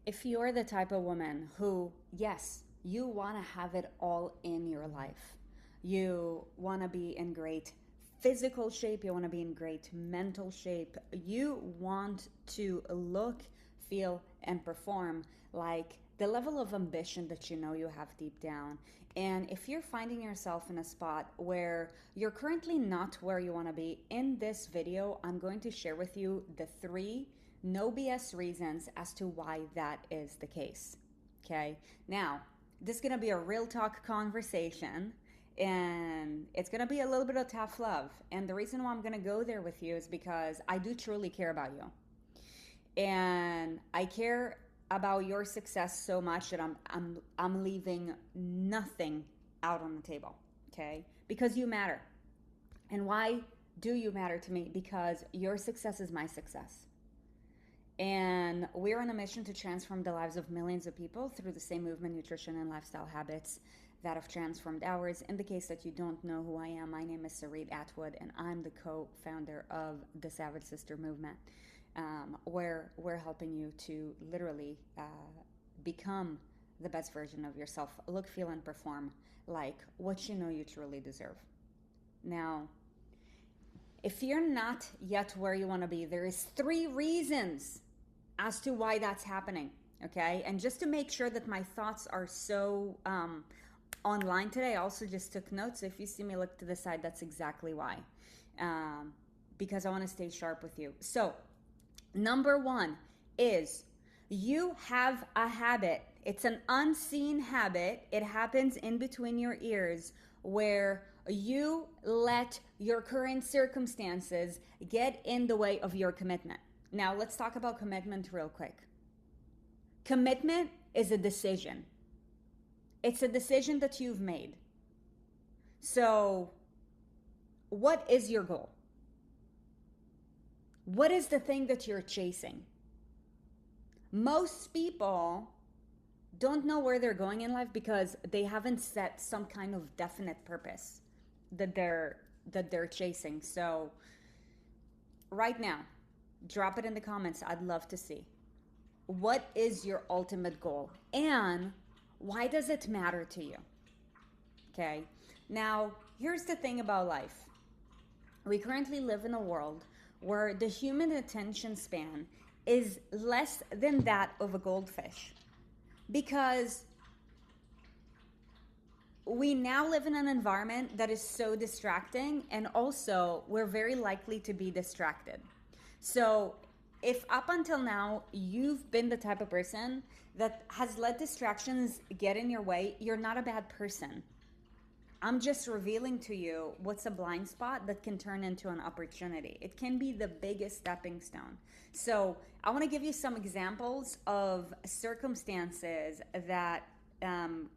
If you're the type of woman who, yes, you want to have it all in your life, you want to be in great physical shape, you want to be in great mental shape, you want to look, feel, and perform like the level of ambition that you know you have deep down. And if you're finding yourself in a spot where you're currently not where you want to be, in this video, I'm going to share with you the three no BS reasons as to why that is the case. Okay, now this is gonna be a real talk conversation, and it's gonna be a little bit of tough love. And the reason why I'm gonna go there with you is because I do truly care about you, and I care about your success so much that I'm leaving nothing out on the table. Okay, because you matter. And why do you matter to me? Because your success is my success. And we're on a mission to transform the lives of millions of people through the same movement, nutrition, and lifestyle habits that have transformed ours. In the case that you don't know who I am, my name is Sarit Atwood, and I'm the co-founder of the Savage Sister Movement, where we're helping you to literally become the best version of yourself, look, feel, and perform like what you know you truly deserve. Now, if you're not yet where you want to be, there is three reasons as to why that's happening. Okay, and just to make sure that my thoughts are so online today, I also just took notes. So if you see me look to the side, that's exactly why, because I want to stay sharp with you. So number one is you have a habit. It's an unseen habit. It happens in between your ears, where you let your current circumstances get in the way of your commitment. Now, let's talk about commitment real quick. Commitment is a decision. It's a decision that you've made. So, what is your goal? What is the thing that you're chasing? Most people don't know where they're going in life because they haven't set some kind of definite purpose that they're chasing. So right now, drop it in the comments. I'd love to see. What is your ultimate goal? And why does it matter to you? Okay. Now, here's the thing about life. We currently live in a world where the human attention span is less than that of a goldfish, because we now live in an environment that is so distracting, and also we're very likely to be distracted. So if up until now you've been the type of person that has let distractions get in your way, you're not a bad person. I'm just revealing to you what's a blind spot that can turn into an opportunity. It can be the biggest stepping stone. So I want to give you some examples of circumstances that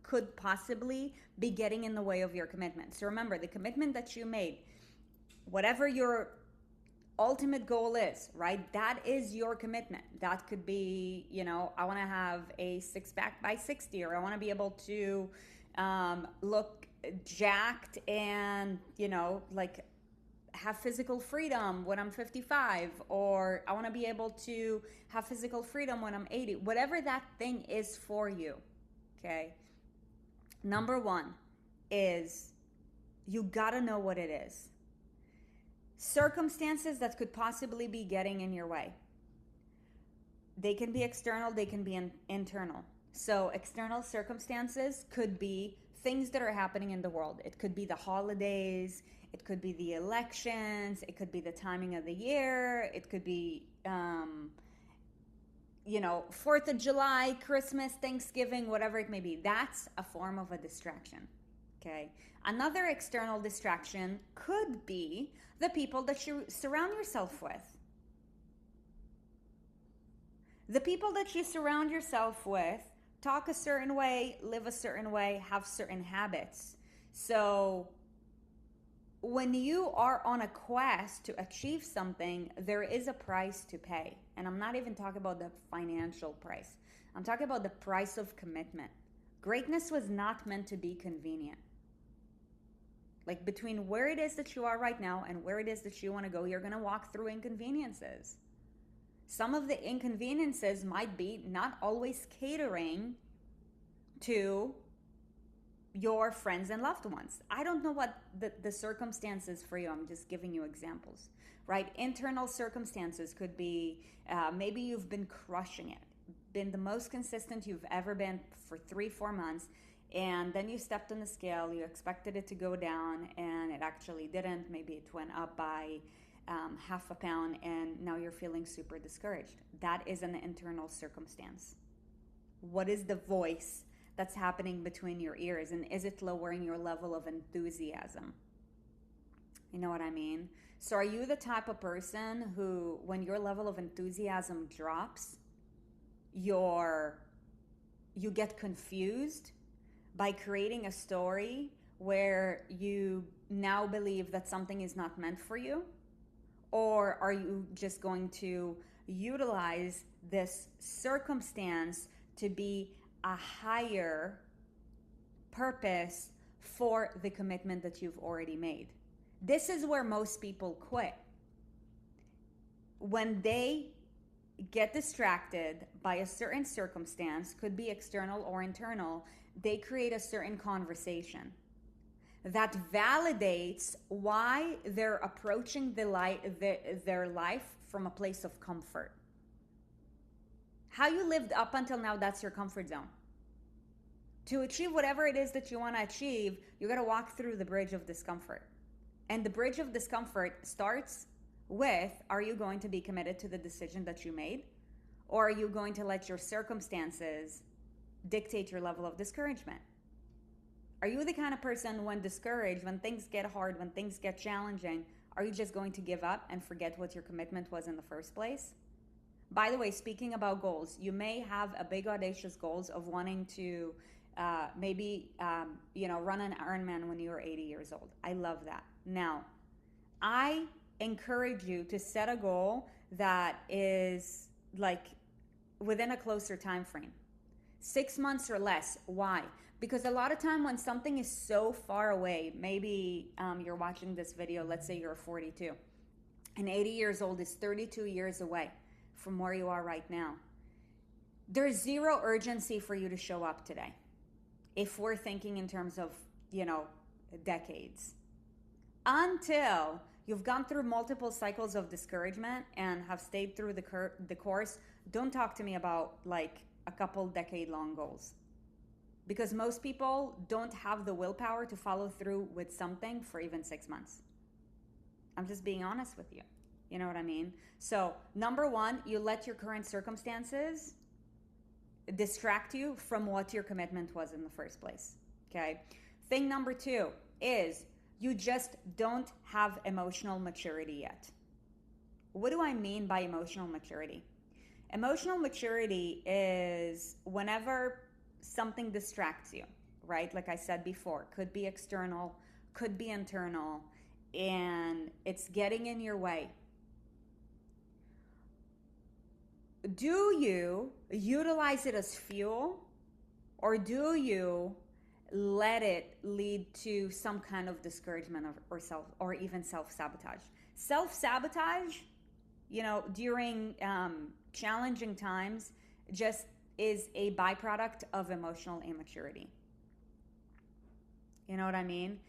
could possibly be getting in the way of your commitment. So remember, the commitment that you made, whatever your ultimate goal is, right? That is your commitment. That could be, I want to have a six pack by 60, or I want to be able to look jacked and, like have physical freedom when I'm 55, or I want to be able to have physical freedom when I'm 80, whatever that thing is for you. Okay. Number one is you got to know what it is. Circumstances that could possibly be getting in your way. They can be external, they can be internal. So external circumstances could be things that are happening in the world. It could be the holidays, it could be the elections, it could be the timing of the year, it could be 4th of July, Christmas, Thanksgiving, whatever it may be. That's a form of a distraction. Okay. Another external distraction could be the people that you surround yourself with. The people that you surround yourself with talk a certain way, live a certain way, have certain habits. So when you are on a quest to achieve something, there is a price to pay. And I'm not even talking about the financial price. I'm talking about the price of commitment. Greatness was not meant to be convenient. Like between where it is that you are right now and where it is that you want to go, you're going to walk through inconveniences. Some of the inconveniences might be not always catering to your friends and loved ones. I don't know what the circumstances for you. I'm just giving you examples, right? Internal circumstances could be maybe you've been crushing it, been the most consistent you've ever been for 3-4 months, and then you stepped on the scale, you expected it to go down, and it actually didn't. Maybe it went up by half a pound, and now you're feeling super discouraged. That is an internal circumstance. What is the voice that's happening between your ears, and is it lowering your level of enthusiasm? You know what I mean? So are you the type of person who, when your level of enthusiasm drops, you get confused by creating a story where you now believe that something is not meant for you? Or are you just going to utilize this circumstance to be a higher purpose for the commitment that you've already made? This is where most people quit. When they get distracted by a certain circumstance, could be external or internal, they create a certain conversation that validates why they're approaching their life from a place of comfort. How you lived up until now, that's your comfort zone. To achieve whatever it is that you want to achieve, you got to walk through the bridge of discomfort. And the bridge of discomfort starts with, are you going to be committed to the decision that you made? Or are you going to let your circumstances dictate your level of discouragement? Are you the kind of person, when discouraged, when things get hard, when things get challenging, are you just going to give up and forget what your commitment was in the first place? By the way, speaking about goals, you may have a big audacious goals of wanting to run an Ironman when you're 80 years old. I love that. Now, I encourage you to set a goal that is like within a closer time frame. 6 months or less. Why? Because a lot of time when something is so far away, maybe you're watching this video, let's say you're 42, and 80 years old is 32 years away from where you are right now. There's zero urgency for you to show up today. If we're thinking in terms of, decades. Until you've gone through multiple cycles of discouragement and have stayed through the course, don't talk to me about like a couple decade-long goals. Because most people don't have the willpower to follow through with something for even 6 months. I'm just being honest with you. You know what I mean? So, number one, you let your current circumstances distract you from what your commitment was in the first place. Okay? Thing number two is you just don't have emotional maturity yet. What do I mean by emotional maturity? Emotional maturity is whenever something distracts you, right? Like I said before, could be external, could be internal, and it's getting in your way. Do you utilize it as fuel, or do you let it lead to some kind of discouragement or even self-sabotage? Self-sabotage, during challenging times just is a byproduct of emotional immaturity. You know what I mean?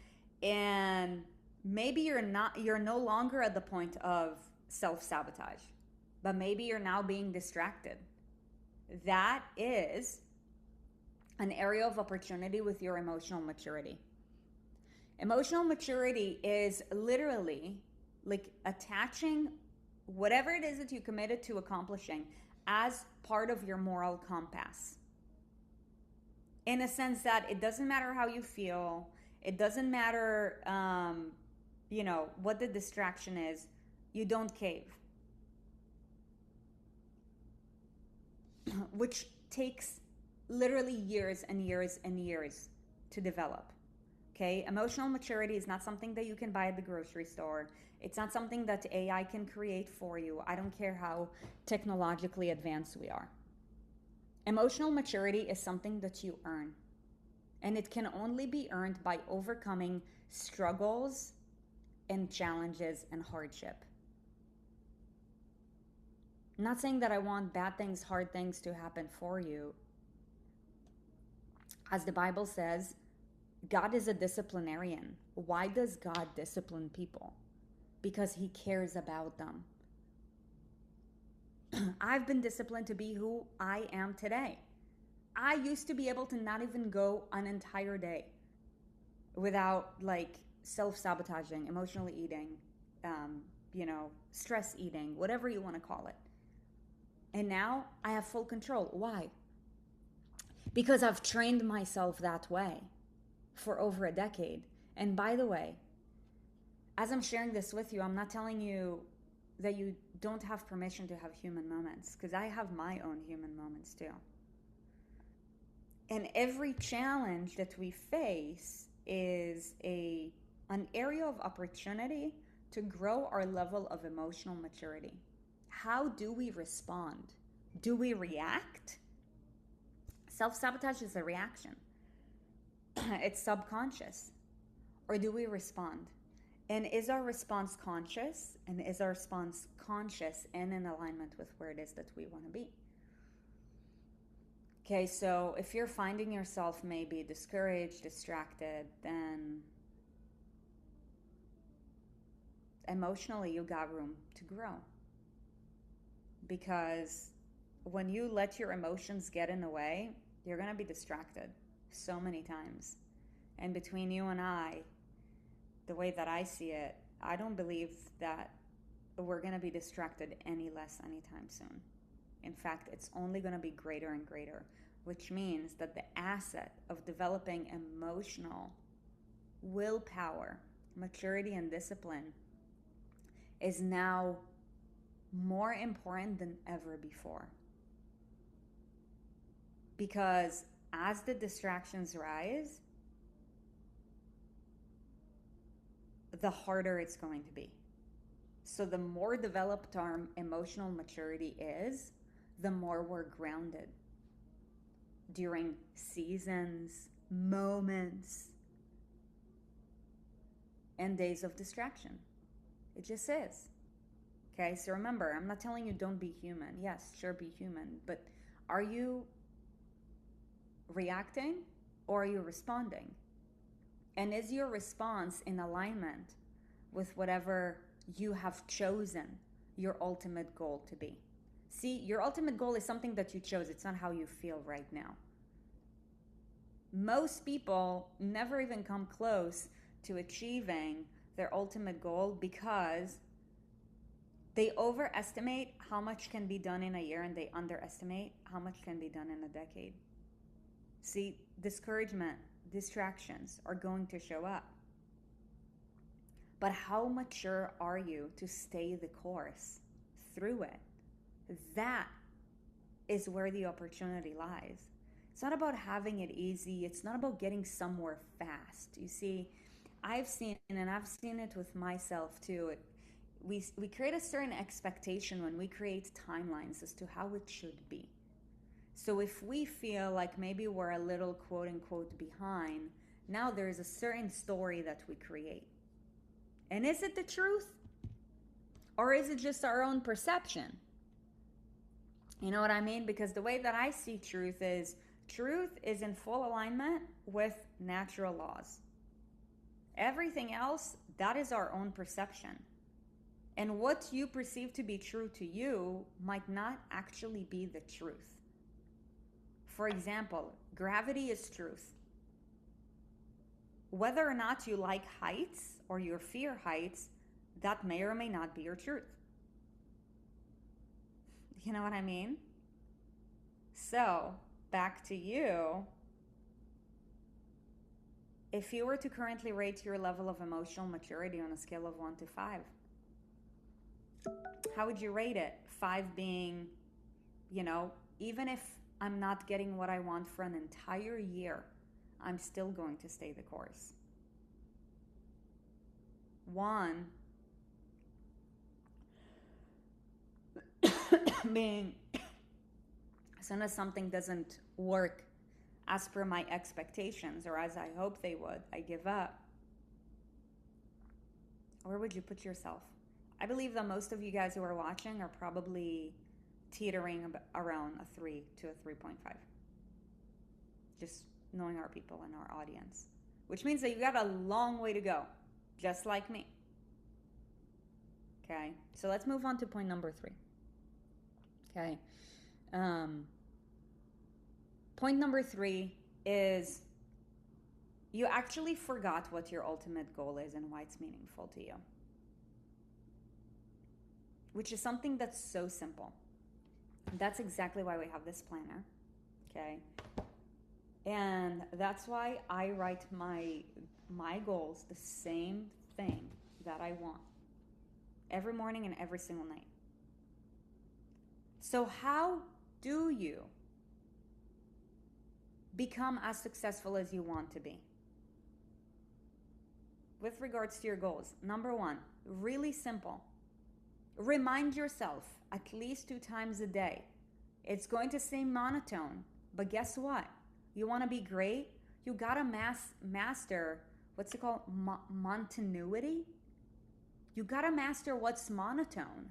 And maybe you're no longer at the point of self-sabotage, but maybe you're now being distracted. That is an area of opportunity with your emotional maturity. Emotional maturity is literally like attaching whatever it is that you committed to accomplishing as part of your moral compass. In a sense that it doesn't matter how you feel, it doesn't matter, what the distraction is, you don't cave. Which takes literally years and years and years to develop. Okay, emotional maturity is not something that you can buy at the grocery store. It's not something that AI can create for you. I don't care how technologically advanced we are. Emotional maturity is something that you earn. And it can only be earned by overcoming struggles and challenges and hardship. I'm not saying that I want bad things, hard things to happen for you. As the Bible says, God is a disciplinarian. Why does God discipline people? Because he cares about them. I've been disciplined to be who I am today. I used to be able to not even go an entire day without like self-sabotaging, emotionally eating, stress eating, whatever you want to call it. And now I have full control. Why? Because I've trained myself that way for over a decade. And by the way, as I'm sharing this with you, I'm not telling you that you don't have permission to have human moments, because I have my own human moments too. And every challenge that we face is an area of opportunity to grow our level of emotional maturity. How do we respond? Do we react? Self-sabotage is a reaction. It's subconscious. Or do we respond? And is our response conscious? And is our response conscious and in alignment with where it is that we want to be? Okay, so if you're finding yourself maybe discouraged, distracted, then emotionally you got room to grow. Because when you let your emotions get in the way, you're going to be distracted so many times. And between you and I, the way that I see it, I don't believe that we're going to be distracted any less anytime soon. In fact, it's only going to be greater and greater, which means that the asset of developing emotional willpower, maturity, and discipline is now more important than ever before. Because as the distractions rise, the harder it's going to be. So the more developed our emotional maturity is, the more we're grounded during seasons, moments, and days of distraction. It just is. Okay, so remember, I'm not telling you don't be human. Yes, sure, be human. But are you reacting or are you responding? And is your response in alignment with whatever you have chosen your ultimate goal to be? See, your ultimate goal is something that you chose. It's not how you feel right now. Most people never even come close to achieving their ultimate goal because they overestimate how much can be done in a year and they underestimate how much can be done in a decade. See, discouragement, distractions are going to show up. But how mature are you to stay the course through it? That is where the opportunity lies. It's not about having it easy. It's not about getting somewhere fast. You see, I've seen it with myself too. We create a certain expectation when we create timelines as to how it should be. So if we feel like maybe we're a little quote unquote behind, now there's a certain story that we create. And is it the truth? Or is it just our own perception? You know what I mean? Because the way that I see truth is in full alignment with natural laws. Everything else, that is our own perception. And what you perceive to be true to you might not actually be the truth. For example, gravity is truth. Whether or not you like heights or you fear heights, that may or may not be your truth. You know what I mean? So, back to you. If you were to currently rate your level of emotional maturity on a scale of 1 to 5, how would you rate it? 5 being, even if I'm not getting what I want for an entire year, I'm still going to stay the course. 1 being, as soon as something doesn't work as per my expectations or as I hope they would, I give up. Where would you put yourself? I believe that most of you guys who are watching are probably teetering around a 3 to a 3.5. Just knowing our people and our audience, which means that you got a long way to go, just like me. Okay, so let's move on to point number 3. Okay, point number 3 is you actually forgot what your ultimate goal is and why it's meaningful to you, which is something that's so simple. That's exactly why we have this planner, okay? And that's why I write my goals, the same thing that I want, every morning and every single night. So how do you become as successful as you want to be? With regards to your goals, number 1, really simple. Remind yourself at least 2 times a day. It's going to seem monotone, but guess what? You want to be great? You got to master, what's it called? Monotony? You got to master what's monotone.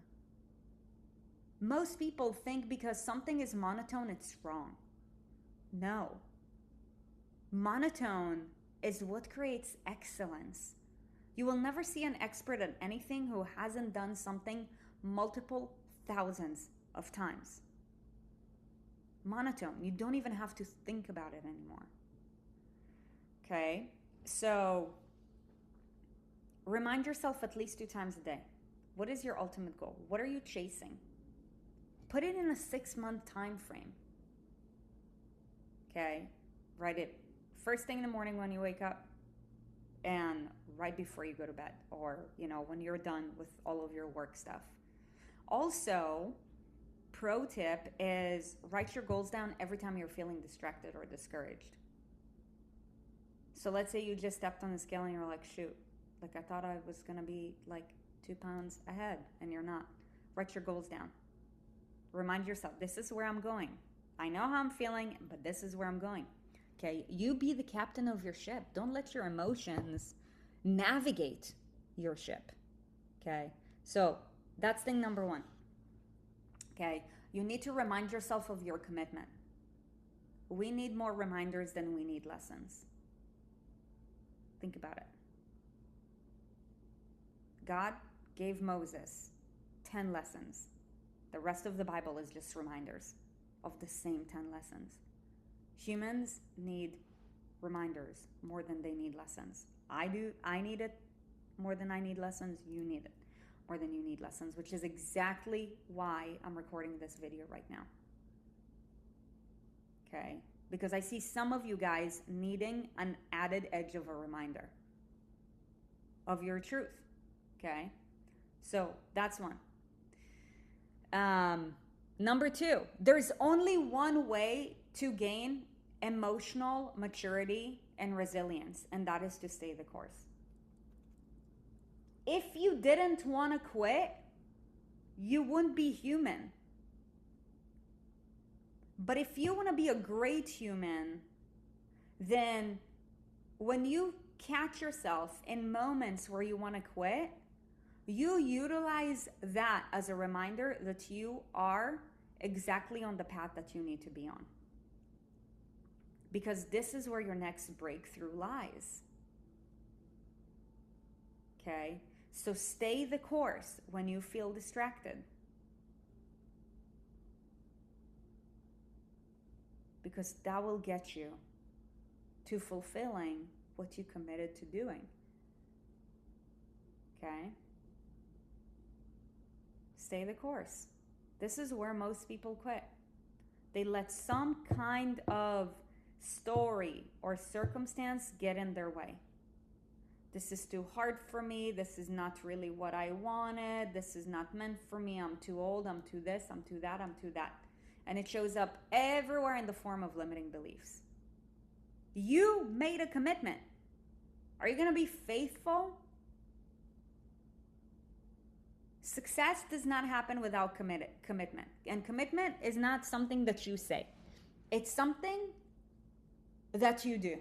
Most people think because something is monotone, it's wrong. No. Monotone is what creates excellence. You will never see an expert at anything who hasn't done something multiple thousands of times. Monotone. You don't even have to think about it anymore. Okay? So, remind yourself at least 2 times a day. What is your ultimate goal? What are you chasing? Put it in a 6-month time frame. Okay? Write it first thing in the morning when you wake up and right before you go to bed, or, when you're done with all of your work stuff. Also, pro tip is write your goals down every time you're feeling distracted or discouraged. So let's say you just stepped on the scale and you're like, shoot, I thought I was going to be 2 pounds ahead, and you're not. Write your goals down. Remind yourself, this is where I'm going. I know how I'm feeling, but this is where I'm going. Okay, you be the captain of your ship. Don't let your emotions navigate your ship. Okay, so that's thing number 1. Okay, you need to remind yourself of your commitment. We need more reminders than we need lessons. Think about it. God gave Moses 10 lessons. The rest of the Bible is just reminders of the same 10 lessons. Humans need reminders more than they need lessons. I need it more than I need lessons. You need it more than you need lessons, which is exactly why I'm recording this video right now. Okay? Because I see some of you guys needing an added edge of a reminder of your truth. Okay? So that's 1. Number 2, there's only one way to gain emotional maturity and resilience, and that is to stay the course. If you didn't want to quit, you wouldn't be human. But if you want to be a great human, then when you catch yourself in moments where you want to quit, you utilize that as a reminder that you are exactly on the path that you need to be on. Because this is where your next breakthrough lies. Okay? So stay the course when you feel distracted. Because that will get you to fulfilling what you committed to doing. Okay? Stay the course. This is where most people quit. They let some kind of story or circumstance get in their way. This is too hard for me. This is not really what I wanted. This is not meant for me. I'm too old. I'm too this. I'm too that. I'm too that. And it shows up everywhere in the form of limiting beliefs. You made a commitment. Are you going to be faithful? Success does not happen without commitment. And commitment is not something that you say. It's something that you do.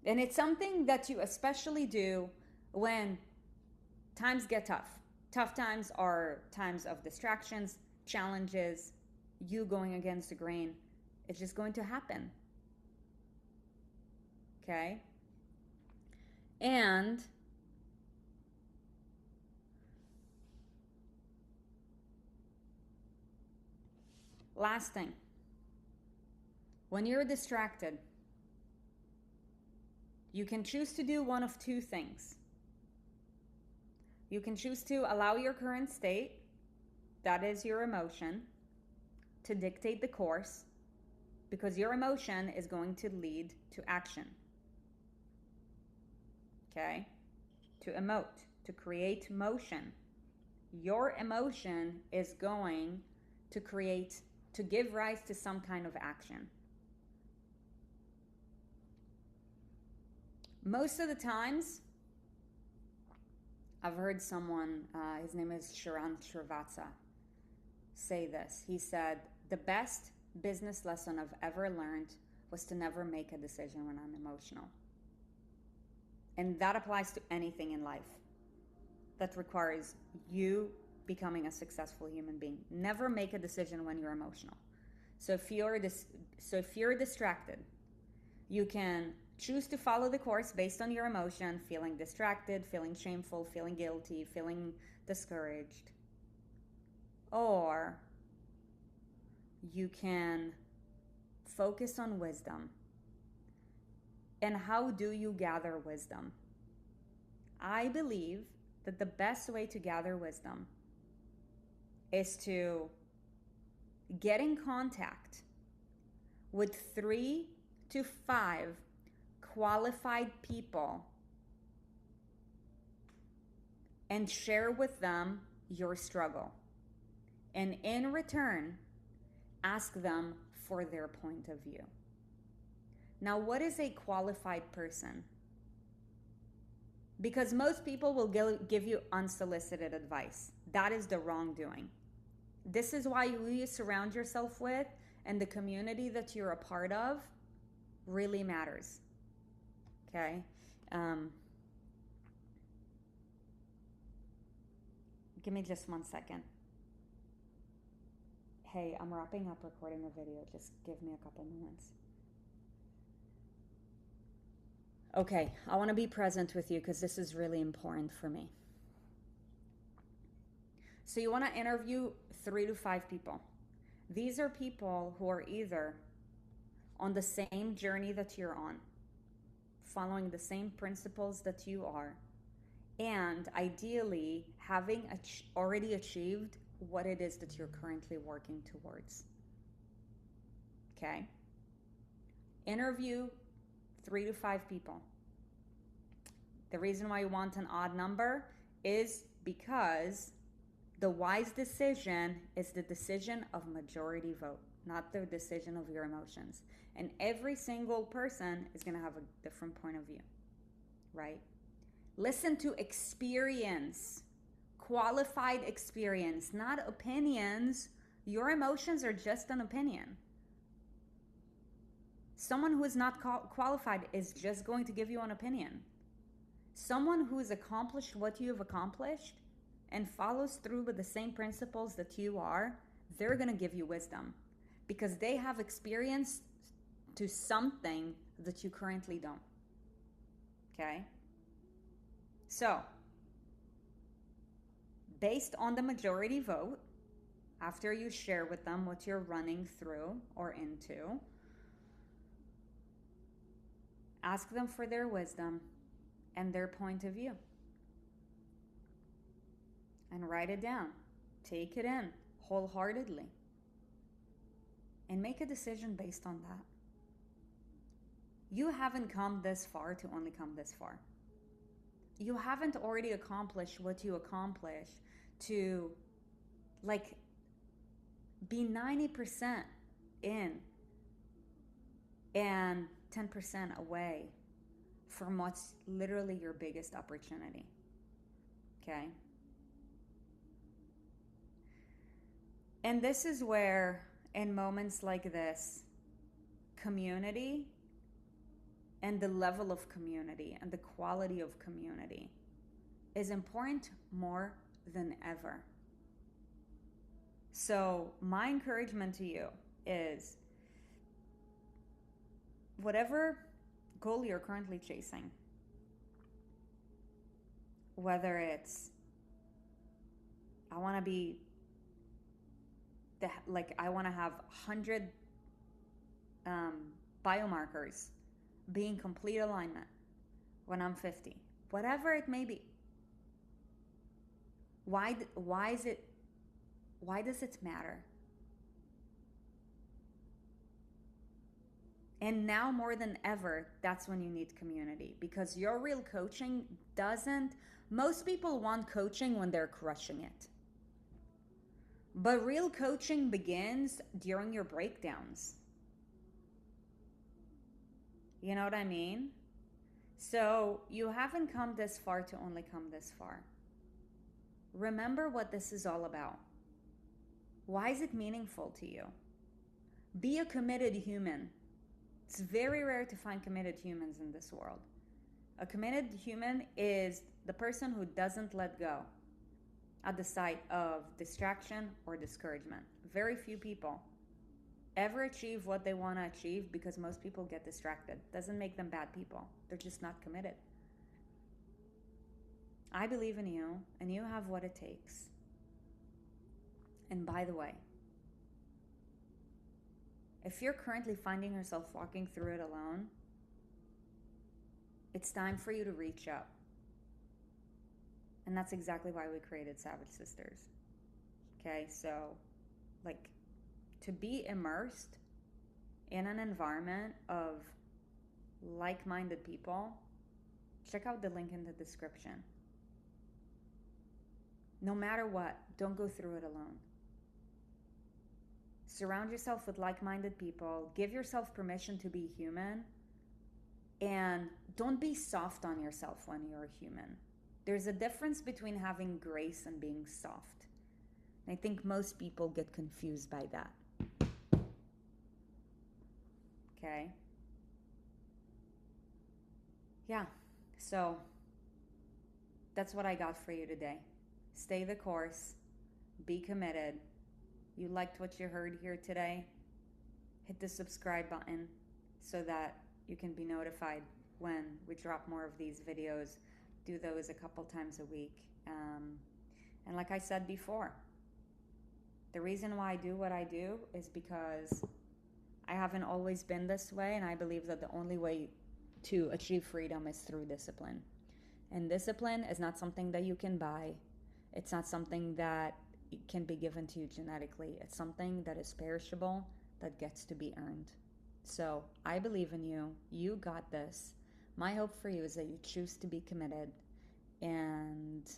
And it's something that you especially do when times get tough. Tough times are times of distractions, challenges, you going against the grain, it's just going to happen. Okay? And last thing, when you're distracted, you can choose to do one of two things. You can choose to allow your current state, that is your emotion, to dictate the course, because your emotion is going to lead to action. Okay? To emote, to create motion. Your emotion is going to give rise to some kind of action. Most of the times, I've heard someone, his name is Sharan Srivatsa, say this. He said, the best business lesson I've ever learned was to never make a decision when I'm emotional. And that applies to anything in life that requires you becoming a successful human being. Never make a decision when you're emotional. So if you're distracted, you can choose to follow the course based on your emotion, feeling distracted, feeling shameful, feeling guilty, feeling discouraged. Or you can focus on wisdom. And how do you gather wisdom? I believe that the best way to gather wisdom is to get in contact with 3 to 5 qualified people and share with them your struggle. And in return, ask them for their point of view. Now, what is a qualified person? Because most people will give you unsolicited advice. That is the wrongdoing. This is why who you surround yourself with and the community that you're a part of really matters. Okay? Give me just 1 second. Hey, I'm wrapping up recording a video. Just give me a couple minutes. Okay, I want to be present with you because this is really important for me. So you want to interview 3 to 5 people. These are people who are either on the same journey that you're on, following the same principles that you are, and ideally having already achieved what it is that you're currently working towards. Okay? Interview 3 to 5 people. The reason why you want an odd number is because the wise decision is the decision of majority vote, not the decision of your emotions. And every single person is going to have a different point of view, right? Listen to experience, qualified experience, not opinions. Your emotions are just an opinion. Someone who is not qualified is just going to give you an opinion. Someone who has accomplished what you have accomplished and follows through with the same principles that you are, they're going to give you wisdom because they have experience to something that you currently don't. Okay? So, based on the majority vote, after you share with them what you're running through or into, ask them for their wisdom and their point of view. And write it down. Take it in wholeheartedly. And make a decision based on that. You haven't come this far to only come this far. You haven't already accomplished what you accomplished to be 90% in and 10% away from what's literally your biggest opportunity. Okay? And this is where, in moments like this, community and the level of community and the quality of community is important more than ever. So my encouragement to you is whatever goal you're currently chasing, whether it's I want to be I want to have 100 biomarkers be in complete alignment when I'm 50, whatever it may be. Why does it matter? And now more than ever, that's when you need community, because your real coaching most people want coaching when they're crushing it. But real coaching begins during your breakdowns. You know what I mean? So you haven't come this far to only come this far. Remember what this is all about. Why is it meaningful to you? Be a committed human. It's very rare to find committed humans in this world. A committed human is the person who doesn't let go at the sight of distraction or discouragement. Very few people ever achieve what they want to achieve because most people get distracted. Doesn't make them bad people. They're just not committed. I believe in you, and you have what it takes. And by the way, if you're currently finding yourself walking through it alone, it's time for you to reach up. And that's exactly why we created Savage Sisters. Okay, so to be immersed in an environment of like-minded people, check out the link in the description. No matter what, don't go through it alone. Surround yourself with like-minded people. Give yourself permission to be human. And don't be soft on yourself when you're human. There's a difference between having grace and being soft. I think most people get confused by that. Okay? Yeah, so that's what I got for you today. Stay the course. Be committed. You liked what you heard here today? Hit the subscribe button so that you can be notified when we drop more of these videos. Do those a couple times a week. And like I said before, the reason why I do what I do is because I haven't always been this way, and I believe that the only way to achieve freedom is through discipline. And discipline is not something that you can buy. It's not something that can be given to you genetically. It's something that is perishable, that gets to be earned. So I believe in you. You got this. My hope for you is that you choose to be committed, and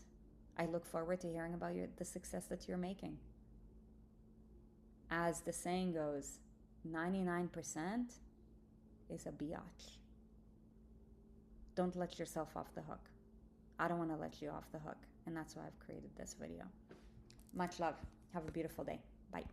I look forward to hearing about the success that you're making. As the saying goes, 99% is a biatch. Don't let yourself off the hook. I don't want to let you off the hook, and that's why I've created this video. Much love. Have a beautiful day. Bye.